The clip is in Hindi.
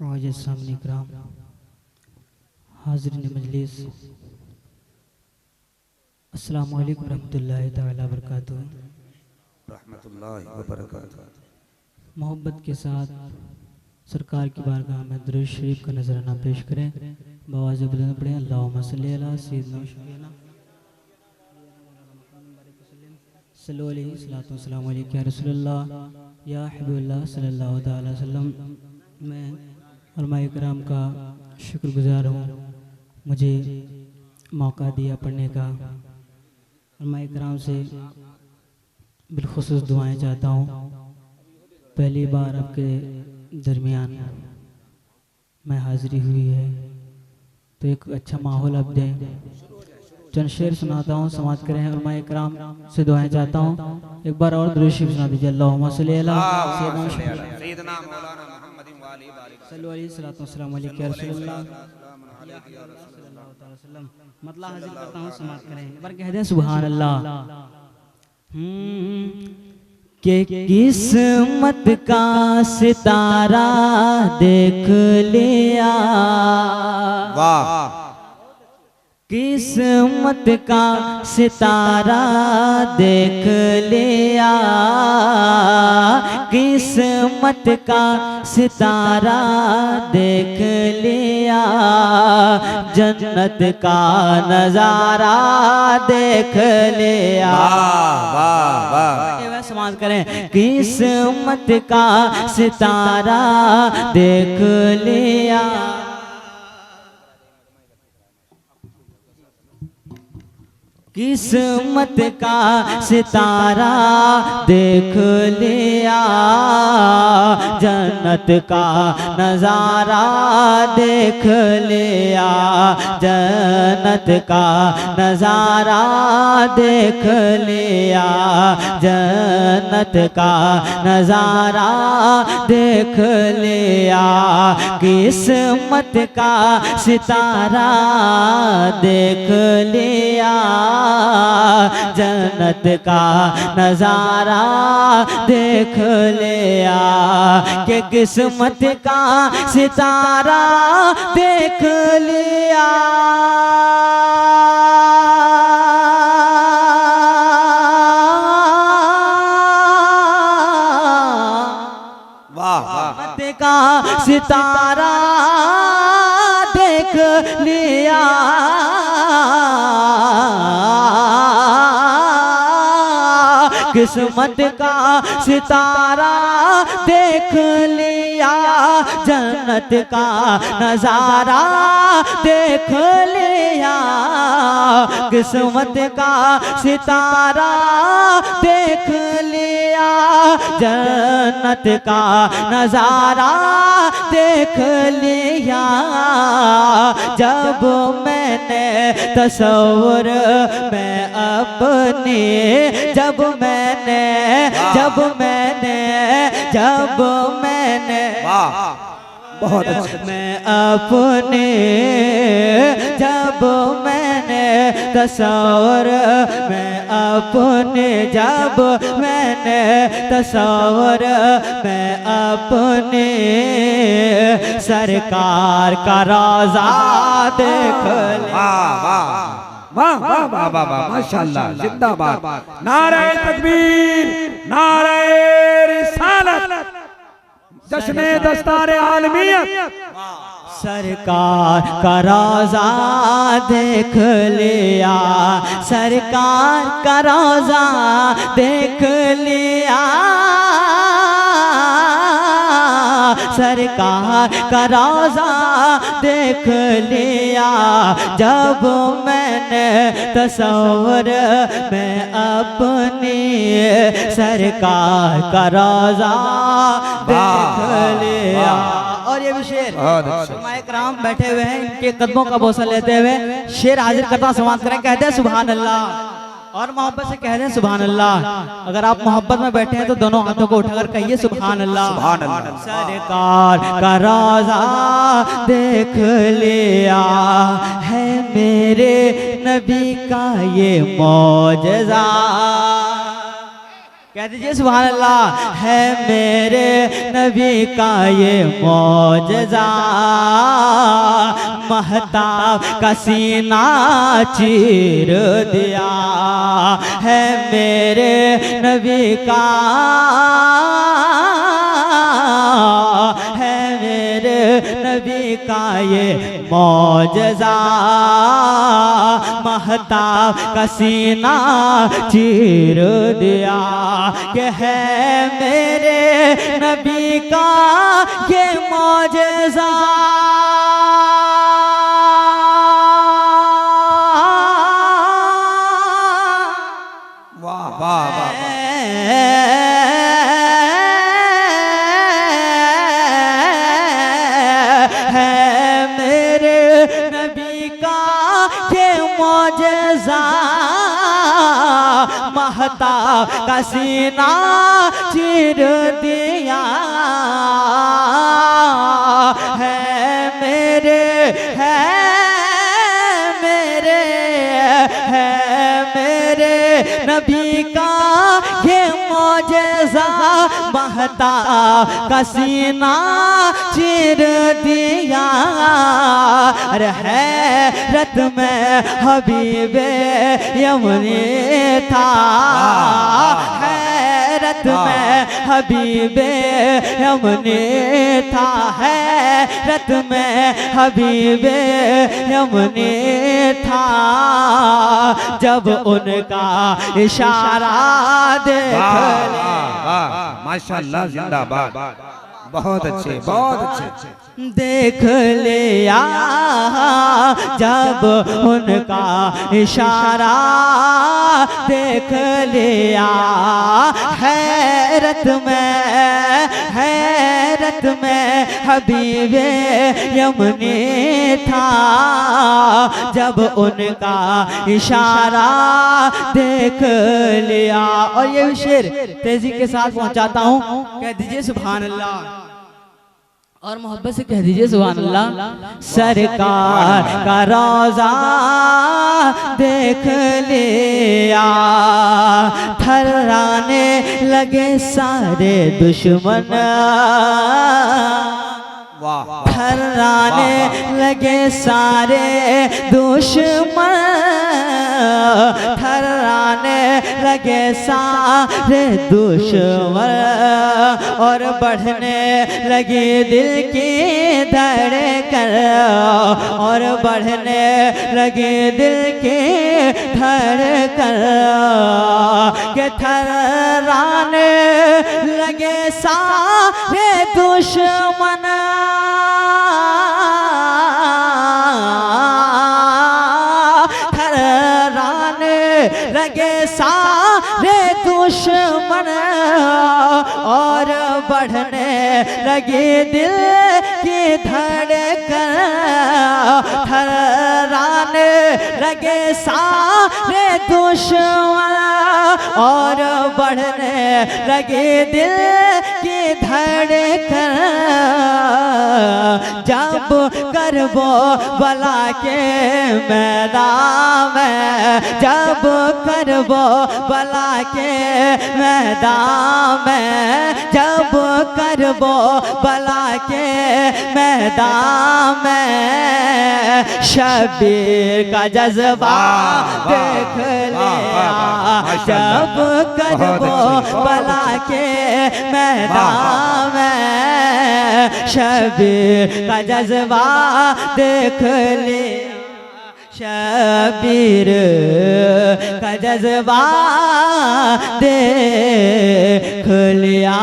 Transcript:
मुआज़्ज़ज़ सामने इकराम, हाज़रीन मजलिस, अस्सलामु अलैकुम रहमतुल्लाहि तआला बरकातुहू। रहमतुल्लाहि व बरकातुहू। मोहब्बत के साथ सरकार की बारगाह में दुरूद शरीफ का नजराना पेश करें। बवाज़ बुलंद पढ़ें, अल्लाहुम्मा सल्ली अला सय्यिदिना शफ़ीना सल्लल्लाहु अलैहि सल्लतु वस्सलामु अलैका या रसूलल्लाह या हबीबल्लाह सल्लल्लाहु अलैहि वसल्लम। मैं उलमाए किराम का शुक्रगुजार हूँ, मुझे मौका दिया पढ़ने का। उलमाए किराम से बिलखुसूस दुआएं चाहता हूँ। पहली बार आपके दरमियान में हाज़िरी हुई है तो एक अच्छा माहौल आप दें। चंद शेर सुनाता हूँ, समाअत करें। उलमाए किराम से दुआएं चाहता हूँ। एक बार और दुरूद शरीफ सुना दीजिए। अल्लाहुम्मा सल्ली अला सय्यिदना मौलाना मुहम्मदिन व आलिहि सल्लल्लाहु अलैहि वसल्लम या रसूलल्लाह सल्लल्लाहु अलैहि वसल्लम। मतलब हाजिर करता हूँ, समाअत करें। एक बार कह दें सुभान अल्लाह। के किस्मत का सितारा देख लिया, वाह, किस्मत का सितारा देख लिया, किस्मत का सितारा देख लिया, जन्नत का नजारा देख लिया। वाह वाह, समाअत करें। किस्मत का सितारा देख लिया, किस्मत का सितारा देख लिया, जन्नत का नजारा देख लिया, जन्नत का नजारा देख लिया, जन्नत का नजारा देख लिया, किस्मत का सितारा देख लिया, जन्नत का नजारा देख लिया, कि किस्मत का सितारा देख लिया, वाह वाह, किस्मत का सितारा देख लिया, किस्मत का सितारा देख लिया, जन्नत का नजारा देख लिया, किस्मत का सितारा देख लिया, जन्नत का नजारा देख लिया, जब मैंने तस्वुर में अपने, जब मैंने बहुत अच्छा, मैं अपने, जब मैंने तस्वुर में अपने, जब मैंने तस्वुर में अपने, सरकार का रोज़ा देख लिया। वाह वाह वाह वाह वाह, माशाअल्लाह, जिंदाबाद, नारे तकबीर, नारे रिसालत, जश्न दस्तार आलमियत। सरकार का रोज़ा देख लिया, सरकार का रोज़ा देख लिया, सरकार का रोज़ा देख लिया, जब मैंने तस्वुर में अपनी, सरकार का रोज़ा देख लिया। और ये भी शेर उलमाए किराम बैठे हुए हैं, इनके कदमों का बोसा लेते हुए शेर हाजिर करता समाअत करें। कहते हैं सुभान अल्लाह, और मोहब्बत से कह दें सुभान अल्लाह। अगर आप मोहब्बत में बैठे हैं तो दोनों हाथों को उठाकर कहिए सुभान अल्लाह। सुभान अल्लाह। सरकार का रोज़ा देख लिया है, मेरे नबी का ये मौजज़ा, कह दीजिए सुभान अल्लाह। है मेरे नबी का ये मौजज़ा, महताब का सीना चीर दिया। है मेरे नबी का, है मेरे नबी का ये मौजज़ा, महताब का सीना चीर दिया। कि है मेरे नबी का ये मौजज़ा, वाह वाह वाह महताब का सीना चीर दिया। है मेरे, है मेरे, है मेरे नबी का ये मौजज़ा, महताब का सीना चीर दिया। अरे हैरत में हबीबे यमनी था, हैरत में हबीबे यमनी था, हैरत में हबीबे यमनी था। जब उनका इशारा देख लिया, माशाअल्लाह जिंदाबाद, बहुत अच्छे बहुत अच्छे। देख लिया जब उनका इशारा देख लिया। हैरत में, हैरत में हबीबे यमनी था। जब उनका इशारा देख लिया। और ये शेर तेजी के साथ पहुंचाता हूँ, कह दीजिए सुभान अल्लाह, और मोहब्बत से कह दीजिए सुभान अल्लाह। सरकार का रोज़ा देख लिया, थर्राने लगे सारे दुश्मन, थर्राने लगे सारे दुश्मन, थर्राने लगे सारे दुश्मन। और बढ़ने लगी दिल की धड़कन, और बढ़ने लगी दिल की धड़कन। के थर्राने लगे सारे दुश्मन, थर्राने लगे सारे दुश्मन। और बढ़ने लगी दिल की धड़कन, थर्राने लगे सारे दुश्मन। और बढ़ने लगी दिल की धड़कन। जब करबो बला के मैदान में, जब करबो बला के मैदान में, जब करबो बला के मैदान में, शबीर का जज्बा देख लिया। जब करबो बला के मैदान में, शबीर का जज्बा देख लिया। शबीर का जज्बा देख लिया।